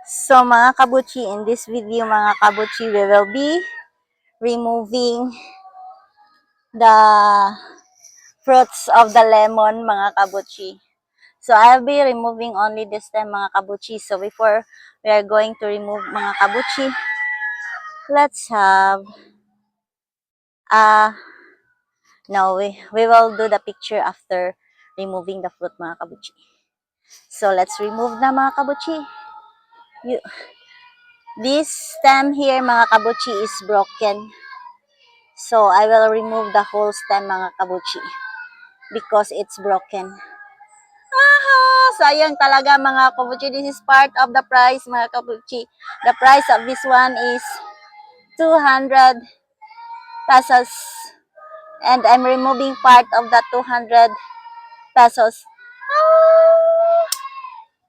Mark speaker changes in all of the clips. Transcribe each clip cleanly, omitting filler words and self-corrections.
Speaker 1: So mga kabuchi, in this video mga kabuchi, we will be removing the fruits of the lemon mga kabuchi. So I'll be removing only this stem mga kabuchi. So before we are going to remove mga kabuchi, let's have no, we will do the picture after removing the fruit mga kabuchi. So let's remove na mga kabuchi. This stem here mga kabuchi is broken. So I will remove the whole stem mga kabuchi because it's broken. Sayang talaga mga kabuchi. This is part of the price mga kabuchi. The price of this one is 200 pesos. And I'm removing part of the 200 pesos.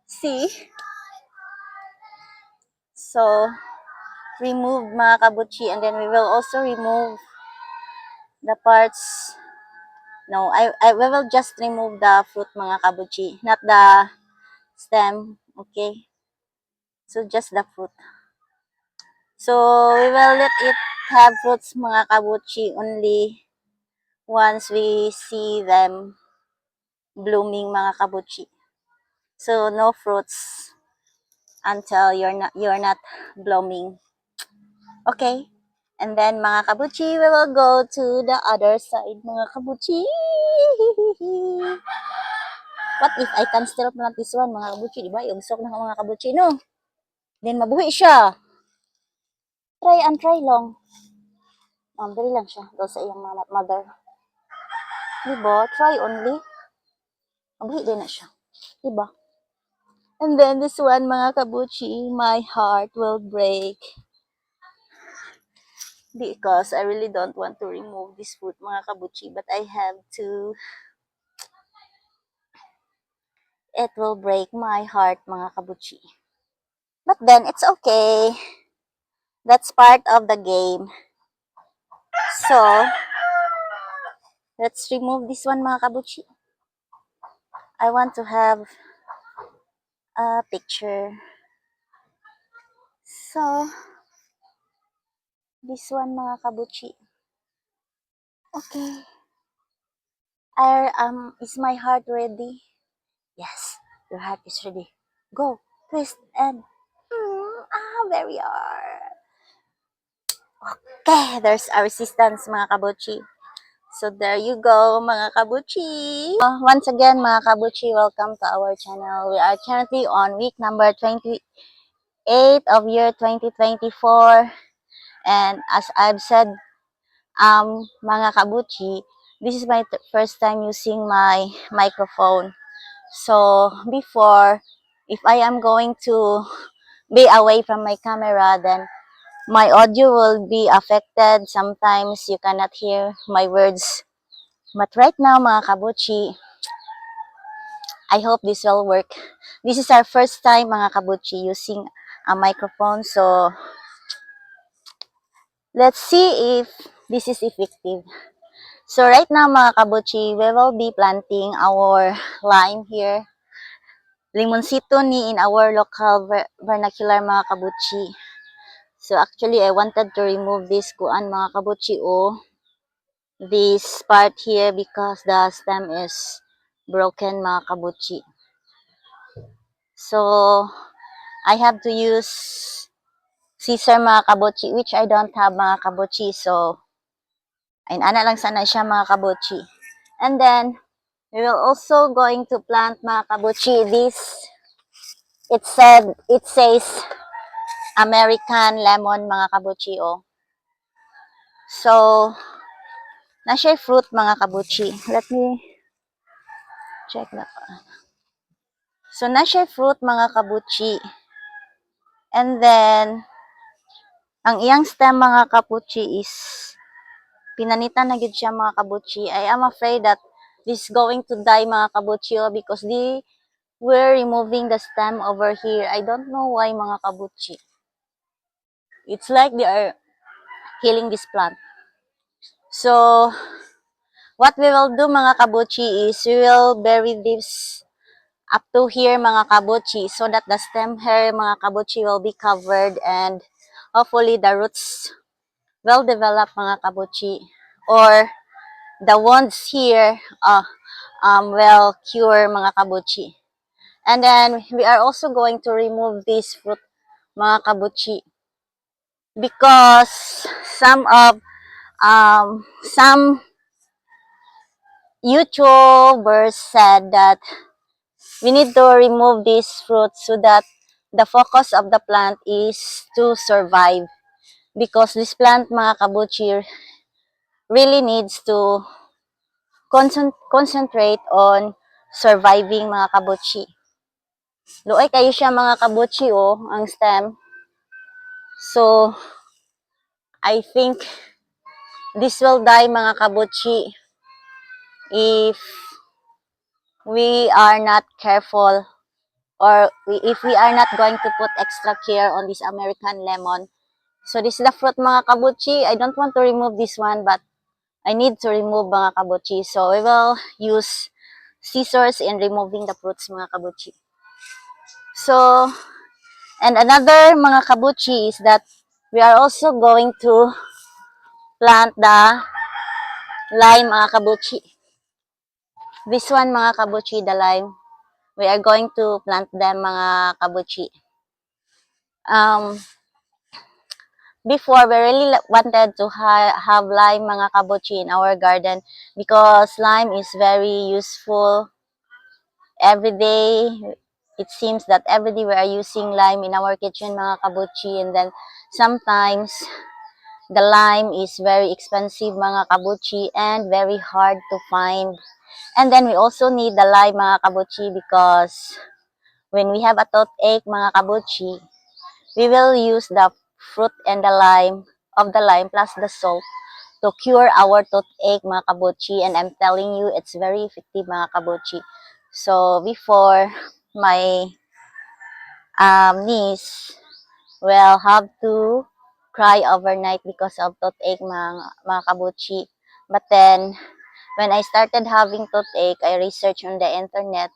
Speaker 1: See? So, remove mga kabuchi. And then we will also remove the parts. No, we will just remove the fruit mga kabuchi. Not the stem. Okay? So, just the fruit. So, we will let it have fruits mga kabuchi only once we see them blooming mga kabuchi. So, no fruits until you're not blooming. Okay? And then mga kabuchi, we will go to the other side mga kabuchi. What if I can still plant this one mga kabuchi? Diba? Yung sok na mga kabuchi, no? Then mabuhi siya. Try and try long. Dali lang siya. Doon sa iyang mother. Diba? Try only. Mabuhi din na siya. Diba? And then this one mga kabuchi, my heart will break. Because I really don't want to remove this fruit mga kabuchi. But I have to. It will break my heart mga kabuchi. But then it's okay. That's part of the game. So, let's remove this one mga kabuchi. I want to have a picture. So, this one mga kabuchi. Okay. Is my heart ready? Yes, your heart is ready. Go, twist and very hard. Okay, there's a resistance mga kabuchi. So there you go mga kabuchi. Once again mga kabuchi, welcome to our channel. We are currently on week number 28 of year 2024. And as I've said, mga kabuchi, this is my first time using my microphone. So before, if I am going to be away from my camera, then my audio will be affected. Sometimes you cannot hear my words. But right now, mga kabuchi, I hope this will work. This is our first time, mga kabuchi, using a microphone. So, let's see if this is effective. So, right now, mga kabuchi, we will be planting our lime here. Limoncito ni in our local vernacular, mga kabuchi. So, actually, I wanted to remove this kuan, mga kabuchi, this part here because the stem is broken mga kabuchi. So I have to use scissor mga kabuchi, which I don't have mga kabuchi. So ayun, ana lang sana siya mga kabuchi. And then we will also going to plant mga kabuchi this. It says American lemon mga kabuchi So na siya fruit mga kabuchi. Let me check na pa. So, na siya fruit mga kabuchi. And then, ang iyang stem mga kabuchi is, pinanitan na gid siya mga kabuchi. I am afraid that this is going to die mga kabuchi because they were removing the stem over here. I don't know why mga kabuchi. It's like they are killing this plant. So, what we will do mga kabuchi is we will bury this up to here mga kabuchi, so that the stem hair mga kabuchi will be covered and hopefully the roots will develop mga kabuchi, or the wounds here will cure mga kabuchi. And then we are also going to remove this fruit mga kabuchi, because some YouTubers said that we need to remove this fruit so that the focus of the plant is to survive, because this plant mga kabuchi really needs to concentrate on surviving mga kabuchi. Luoy kayo siya mga kabuchi ang stem. So I think this will die mga kabuchi if we are not careful, or if we are not going to put extra care on this American lemon. So this is the fruit mga kabuchi. I don't want to remove this one, but I need to remove mga kabuchi. So we will use scissors in removing the fruits mga kabuchi. So, and another mga kabuchi is that we are also going to plant the lime mga kabuchi. This one mga kabuchi, the lime. We are going to plant them mga kabuchi. Before, we really wanted to have lime mga kabuchi in our garden, because lime is very useful. Every day, it seems that every day we are using lime in our kitchen mga kabuchi, and then sometimes the lime is very expensive mga kabuchi and very hard to find. And then we also need the lime mga kabuchi, because when we have a toothache mga kabuchi, we will use the fruit and the lime of the lime plus the salt to cure our toothache mga kabuchi, and I'm telling you, it's very effective mga kabuchi. So before, my niece will have to cry overnight because of toothache mga kabuchi. But then when I started having toothache, I researched on the internet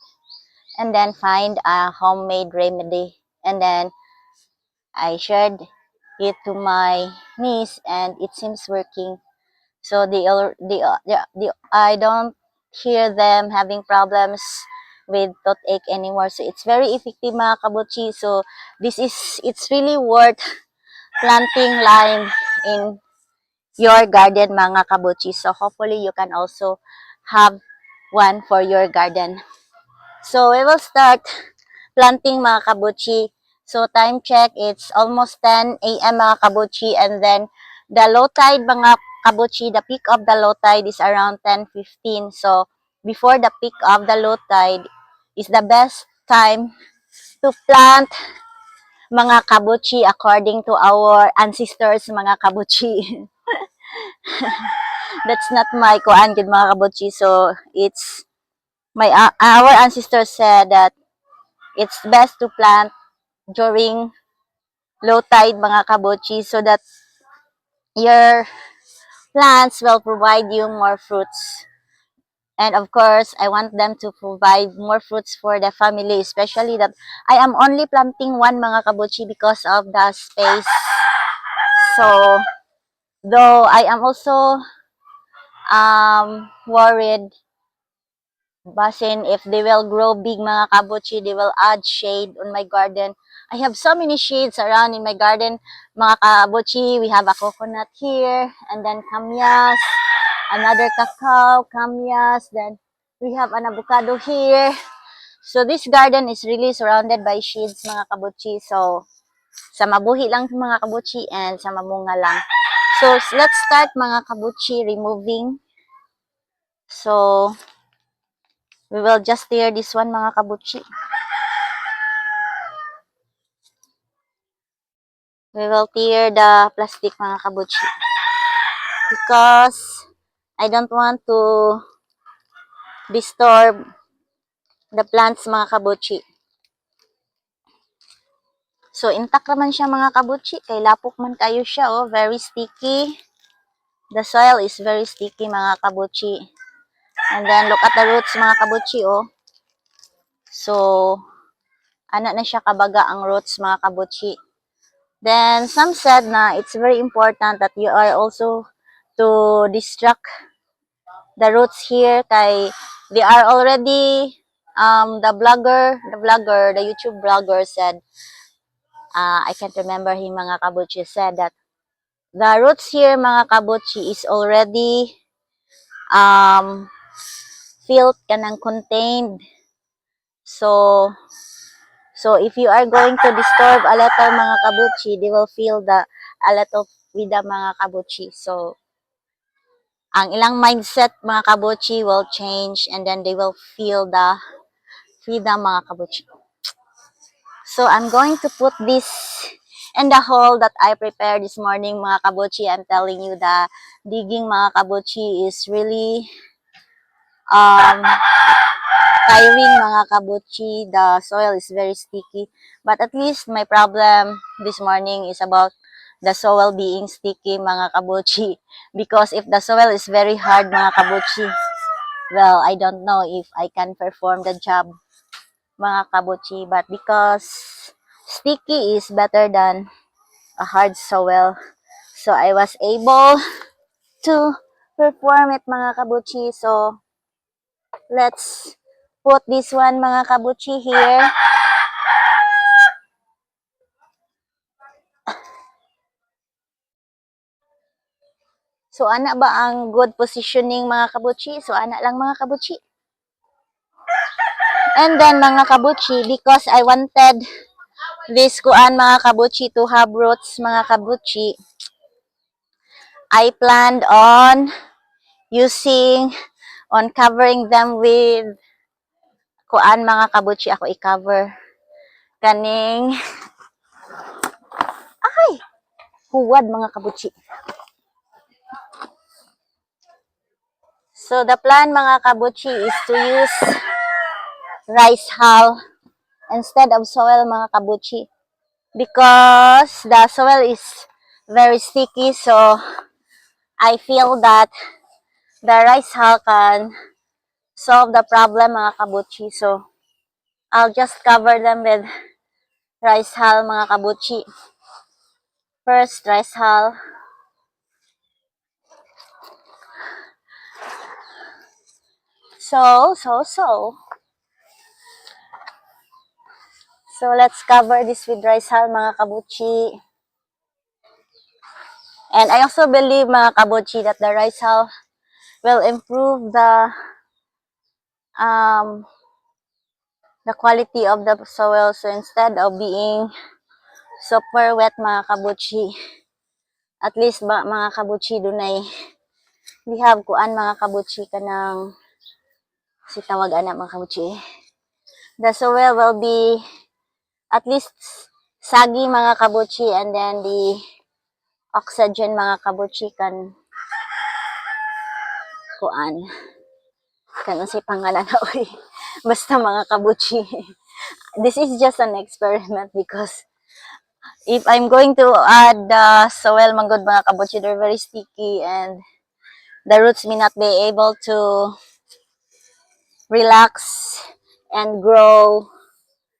Speaker 1: and then find a homemade remedy, and then I shared it to my niece, and it seems working. So I don't hear them having problems with toothache anymore. So it's very effective mga kabuchi. So it's really worth planting lime in your garden mga kabuchi. So hopefully you can also have one for your garden. So we will start planting mga kabuchi. So time check, it's almost 10 a.m. mga kabuchi, and then the low tide mga kabuchi, the peak of the low tide is around 10:15. So before the peak of the low tide is the best time to plant mga kabuchi according to our ancestors mga kabuchi. That's not my kuan gid mga kabuchi. So it's our ancestors said that it's best to plant during low tide mga kabuchi, so that your plants will provide you more fruits. And of course, I want them to provide more fruits for the family, especially that I am only planting one mga kabuchi because of the space. So though I am also worried, basin if they will grow big mga kabuchi, they will add shade on my garden. I have so many shades around in my garden mga kabuchi. We have a coconut here, and then kamyas, another cacao, kamyas, then we have an avocado here. So this garden is really surrounded by shades mga kabuchi. So sa mabuhi lang mga kabuchi and sa mamunga lang. So let's start mga kabuchi removing. So we will just tear this one mga kabuchi. We will tear the plastic mga kabuchi, because I don't want to disturb the plants mga kabuchi. So intact naman siya mga kabuchi, kay lapok man kayo siya very sticky. The soil is very sticky mga kabuchi. And then look at the roots mga kabuchi So, ana na siya kabaga ang roots mga kabutchi. Then, some said na it's very important that you are also to distract the roots here kay they are already the YouTube blogger said, I can't remember him mga kabutchi, said that the roots here mga kabutchi is already filled kanang contained. So if you are going to disturb a little mga kabutchi, they will feel a little with the mga kabutchi. So ang ilang mindset mga kabutchi will change and then they will feel the freedom mga kabutchi. So I'm going to put this in the hole that I prepared this morning mga kabutchi. I'm telling you the digging mga kabutchi is really tiring mga kabutchi. The soil is very sticky. But at least my problem this morning is about the soil being sticky mga kabutchi. Because if the soil is very hard mga kabutchi, well, I don't know if I can perform the job mga kabutchi. But because sticky is better than a hard soil, so I was able to perform it mga kabutchi. So let's put this one mga kabutchi here. So ana ba ang good positioning mga kabutchi? So ana lang mga kabutchi. And then mga kabutchi, because I wanted this kuan mga kabutchi to have roots mga kabutchi, I planned on covering them with kuan mga kabutchi. Ako i-cover kaning huwad mga kabutchi. So the plan mga kabutchi is to use rice hull instead of soil mga kabutchi, because the soil is very sticky. So I feel that the rice hull can solve the problem mga kabutchi. So I'll just cover them with rice hull mga kabutchi. First, rice hull. So let's cover this with rice hull mga kabutchi. And I also believe mga kabutchi that the rice hull will improve the quality of the soil. So instead of being super wet mga kabutchi, at least ba mga kabutchi dunay we have kuan mga kabutchi kanang si tawag ana mga kabutchi. The soil will be at least saggy mga kabutchi, and then the oxygen mga kabutchi kan kuan kan si pangalan na oy. Basta mga kabutchi. This is just an experiment because if I'm going to add the soil manggod mga kabutchi, they're very sticky and the roots may not be able to relax and grow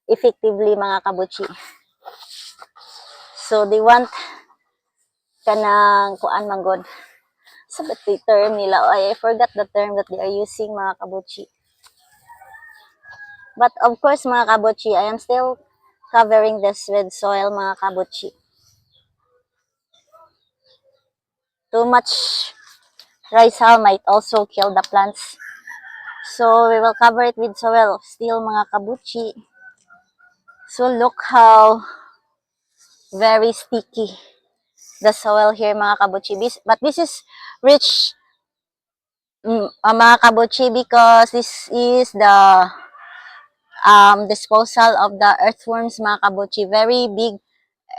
Speaker 1: effectively mga kabutchi. So they want kanang kuan manggod. So but the term nila, I forgot the term that they are using mga kabutchi. But of course mga kabutchi, I am still covering this with soil mga kabutchi. Too much rice hull might also kill the plants. So we will cover it with soil still mga kabutchi. So look how very sticky the soil here mga kabutchi. But this is rich mga kabutchi because this is the disposal of the earthworms mga kabutchi. Very big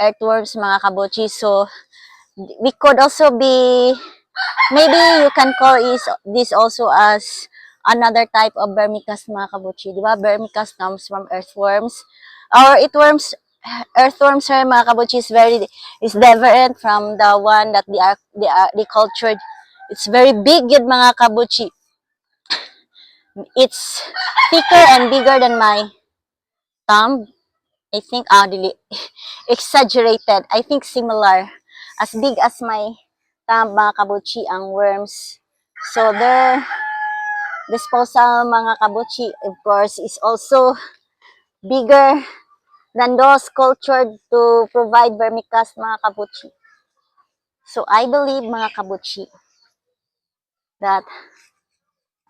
Speaker 1: earthworms mga kabutchi. So we could also be, maybe you can call this also as another type of vermicast mga kabutchi. Diba? Vermicast comes from earthworms. Our earthworms here mga kabutchi is different from the one that they cultured. It's very big yun mga kabutchi. It's thicker and bigger than my thumb. I think exaggerated. I think similar. As big as my thumb, mga kabuchi, ang worms. So their disposal, mga kabuchi, of course, is also bigger than those cultured to provide vermicast, mga kabuchi. So I believe, mga kabuchi, that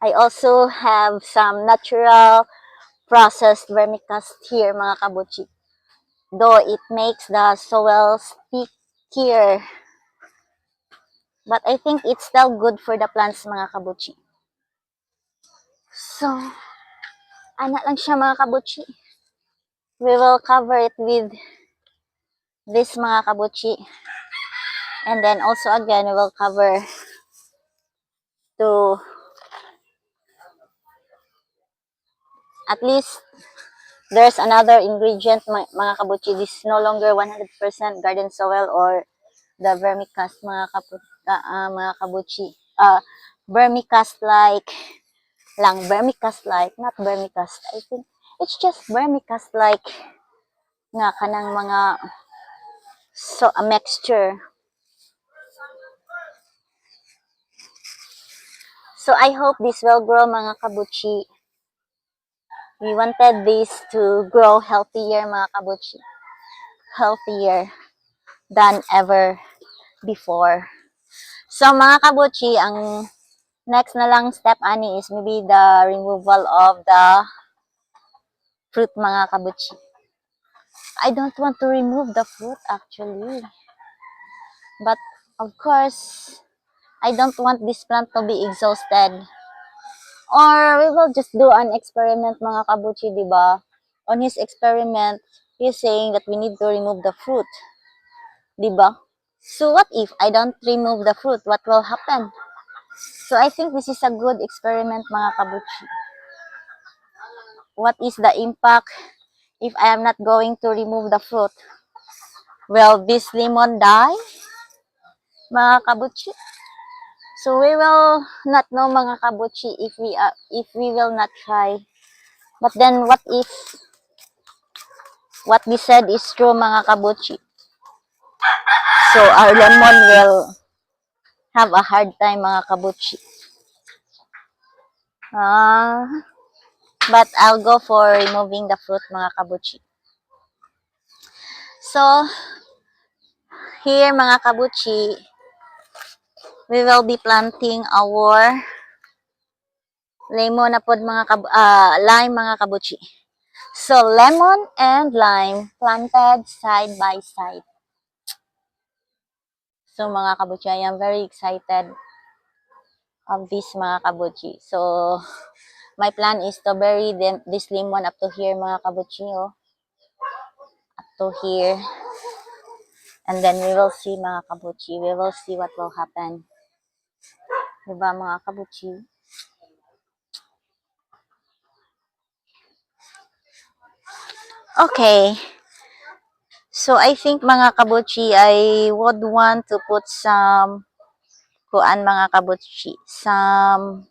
Speaker 1: I also have some natural processed vermicast here, mga kabuchi. Though it makes the soil stickier. But I think it's still good for the plants, mga kabuchi. So, ana lang siya, mga kabuchi. We will cover it with this, mga kabuchi. And then also again, we will cover to at least there's another ingredient, mga kabuchi. This is no longer 100% garden soil or the vermicast, mga kabuchi. Vermicast like lang, vermicast like, not vermicast. I think it's just vermicast like nga kanang mga a mixture. So I hope this will grow, mga kabuchi. We wanted this to grow healthier, mga kabuchi. Healthier than ever before. So mga kabuchi, ang next na lang step ani is maybe the removal of the fruit, mga kabuchi. I don't want to remove the fruit actually. But of course, I don't want this plant to be exhausted. Or we will just do an experiment, mga kabuchi, diba? On his experiment, he's saying that we need to remove the fruit. Diba? So what if I don't remove the fruit? What will happen? So I think this is a good experiment, mga kabuchi. What is the impact if I am not going to remove the fruit? Will this lemon die, mga kabuchi? So we will not know, mga kabuchi, if we will not try. But then what if what we said is true, mga kabuchi? So our lemon will have a hard time, mga kabuchi. But I'll go for removing the fruit, mga kabuchi. So here, mga kabuchi, we will be planting our lemon na pod, lime, mga kabuchi. So lemon and lime planted side by side. So mga kabuchi, I am very excited of this, mga kabuchi. So my plan is to bury this lemon up to here, mga kabuchi, oh. Up to here. And then we will see, mga kabuchi. We will see what will happen. Diba, mga kabuchi? Okay. So I think, mga kabuchi, I would want to put some mga kabuchi, some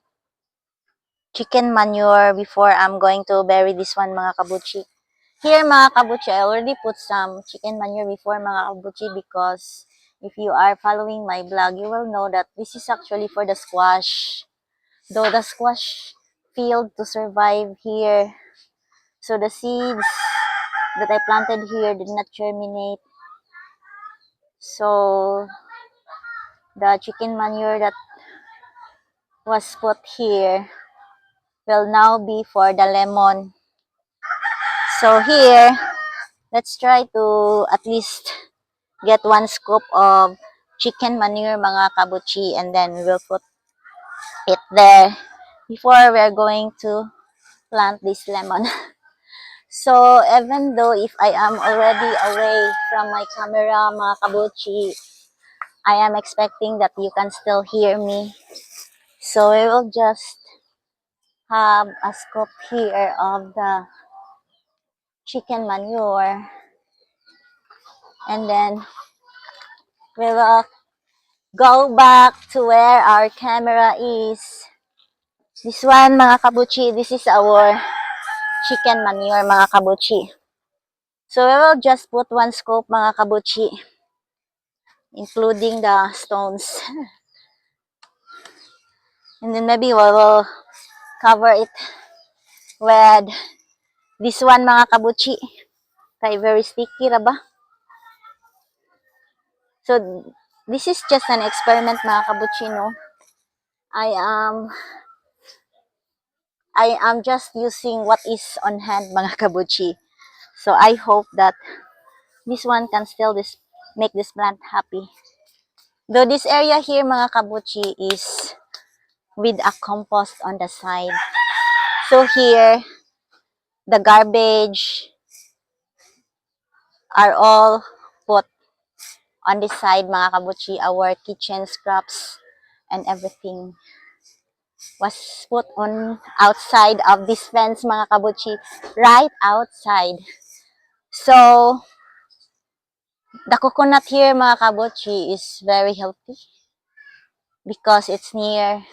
Speaker 1: chicken manure before I'm going to bury this one, mga kabuchi. Here, mga kabuchi, I already put some chicken manure before, mga kabuchi, because if you are following my blog, you will know that this is actually for the squash. Though the squash failed to survive here, so the seeds that I planted here did not germinate. So the chicken manure that was put here will now be for the lemon. So here, let's try to at least get 1 scoop of chicken manure, mga kabuchi, and then we'll put it there before we're going to plant this lemon. So even though if I am already away from my camera, mga kabuchi, I am expecting that you can still hear me. So we will just have a scoop here of the chicken manure, and then we will go back to where our camera is. This one, mga kabuchi, this is our chicken manure, mga kabuchi. So we will just put one scoop mga kabuchi, including the stones. And then maybe we will cover it with this one mga kabuchi. Kay very sticky ra ba? So this is just an experiment mga kabuchi, no? I am just using what is on hand mga kabuchi. So I hope that this one can still make this plant happy. Though this area here mga kabuchi is with a compost on the side. So here, the garbage are all put on this side mga kabuchi. Our kitchen scraps and everything was put on outside of this fence mga kabuchi. Right outside. So, the coconut here mga kabuchi is very healthy because it's near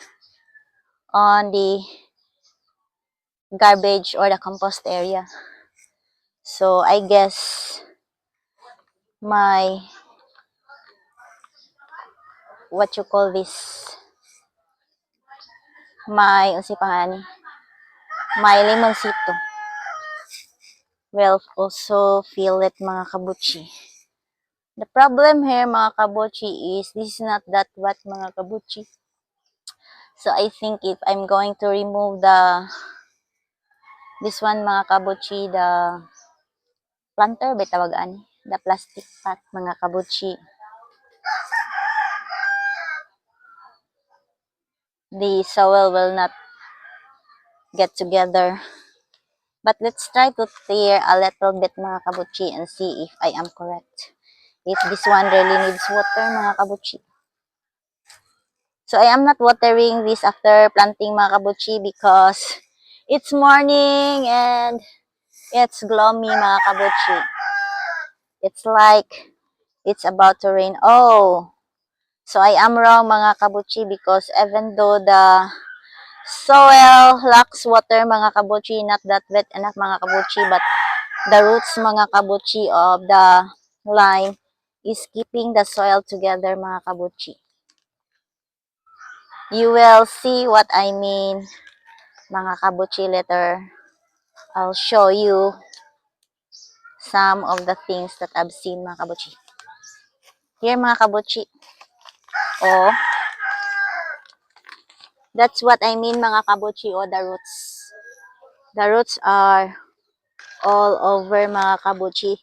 Speaker 1: on the garbage or the compost area. So I guess my what you call this my my limoncito will also feel it mga kabuchi. The problem here mga kabuchi is this is not that wet mga kabuchi. So I think if I'm going to remove this one mga kabuchi, the planter bitawagan, the plastic pot mga kabuchi, the soil will not get together. But let's try to tear a little bit mga kabuchi and see if I am correct. If this one really needs water mga kabuchi. So I am not watering this after planting mga kabuchi because it's morning and it's gloomy mga kabuchi. It's like it's about to rain. Oh, so I am wrong mga kabuchi because even though the soil lacks water mga kabuchi, not that wet enough mga kabuchi, but the roots mga kabuchi of the lime is keeping the soil together mga kabuchi. You will see what I mean mga kabuchi later. I'll show you some of the things that I've seen mga kabuchi. Here mga kabuchi. Oh, that's what I mean mga kabuchi. Oh, the roots. The roots are all over mga kabuchi.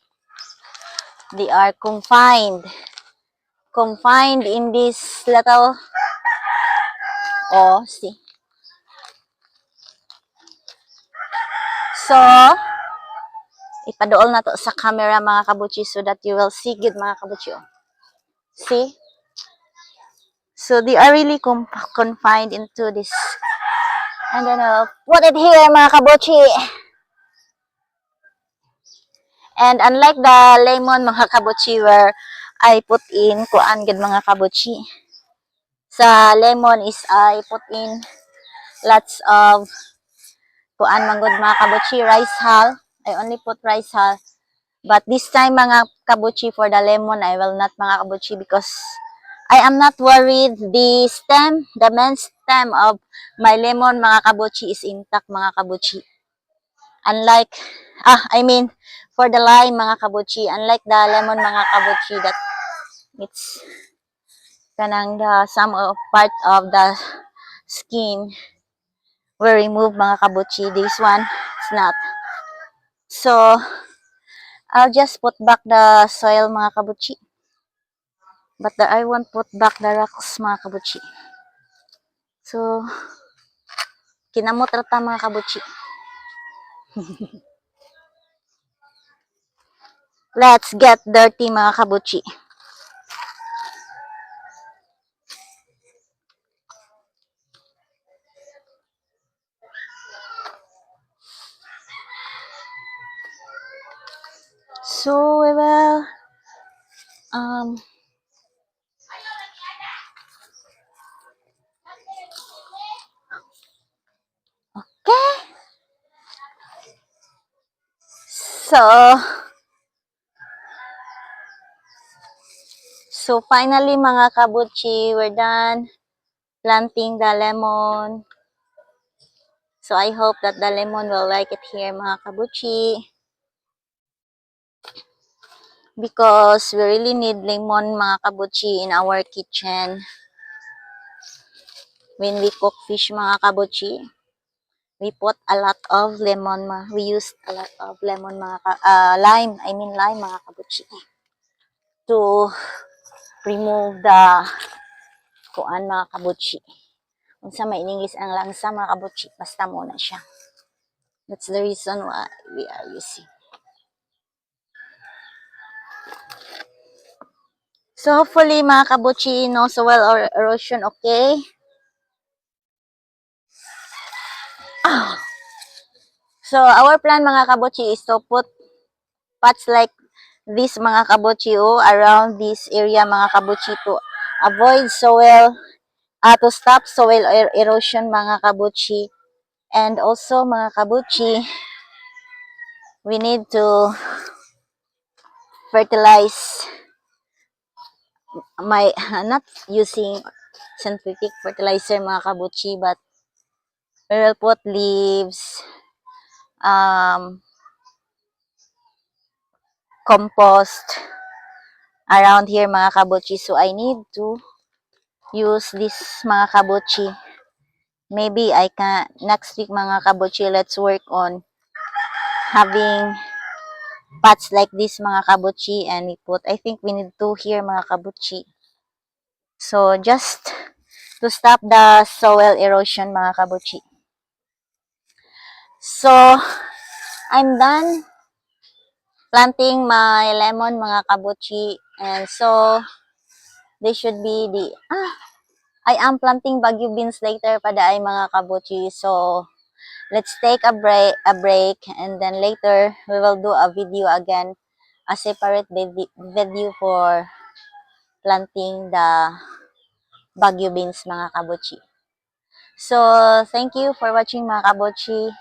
Speaker 1: They are confined in this little, oh, see. So, ipaduol na to sa camera mga kabuchi so that you will see good mga kabuchi. Oh. See? So, they are really confined into this. And then I'll put it here mga kabuchi. And unlike the lemon mga kabuchi where I put in kuan gid mga kabuchi. Sa lemon is I put in lots of kuan manggod mga kabuchi, rice hull. I only put rice hull. But this time mga kabuchi for the lemon I will not mga kabuchi because I am not worried the main stem of my lemon mga kabuchi is intact mga kabuchi. Unlike for the lime mga kabuchi, unlike the lemon mga kabuchi that it's kanang some part of the skin will remove mga kabuchi. This one is not. So I'll just put back the soil mga kabuchi. But I won't put back the rocks mga kabuchi. So kinamot rata mga kabuchi. Let's get dirty mga kabuchi. So we will okay. So So finally mga kabuchi, we're done planting the lemon. So I hope that the lemon will like it here mga kabuchi. Because we really need lemon mga kabuchi in our kitchen. When we cook fish mga kabuchi, we put a lot of lemon. We use a lot of lemon lime. I mean lime mga kabuchi. To remove the kuan mga kabuchi. Kung sa mainingis ang langsa mga kabuchi, basta muna siya. That's the reason why we are using. So hopefully mga kabuchi, no soil or erosion, okay? So our plan mga kabuchi is to put pots like this mga kabuchi around this area mga kabuchi to avoid soil, to stop soil erosion mga kabuchi. And also mga kabuchi, we need to fertilize not using synthetic fertilizer mga kabuchi, but we will put leaves, compost around here mga kabuchi. So I need to use this mga kabuchi. Maybe I can next week mga kabuchi, let's work on having pots like this mga kabuchi, and we put, I think we need 2 here mga kabuchi. So just to stop the soil erosion mga kabuchi. So I'm done planting my lemon mga kabuchi, and so they should be the I am planting Baguio beans later pada ay mga kabuchi. So let's take a break, and then later we will do a video again, a separate video for planting the Baguio beans mga kabuchi. So thank you for watching mga kabuchi.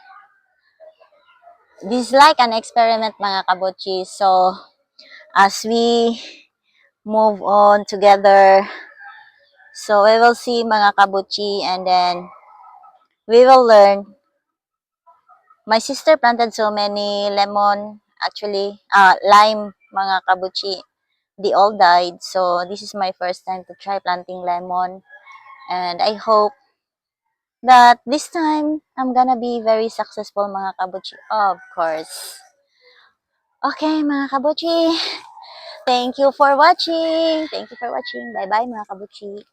Speaker 1: This is like an experiment mga kabuchi. So as we move on together, so we will see mga kabuchi, and then we will learn. My sister planted so many lemon, actually, lime mga kabuchi. They all died. So this is my first time to try planting lemon. And I hope that this time I'm gonna be very successful mga kabuchi. Of course. Okay mga kabuchi. Thank you for watching. Thank you for watching. Bye bye mga kabuchi.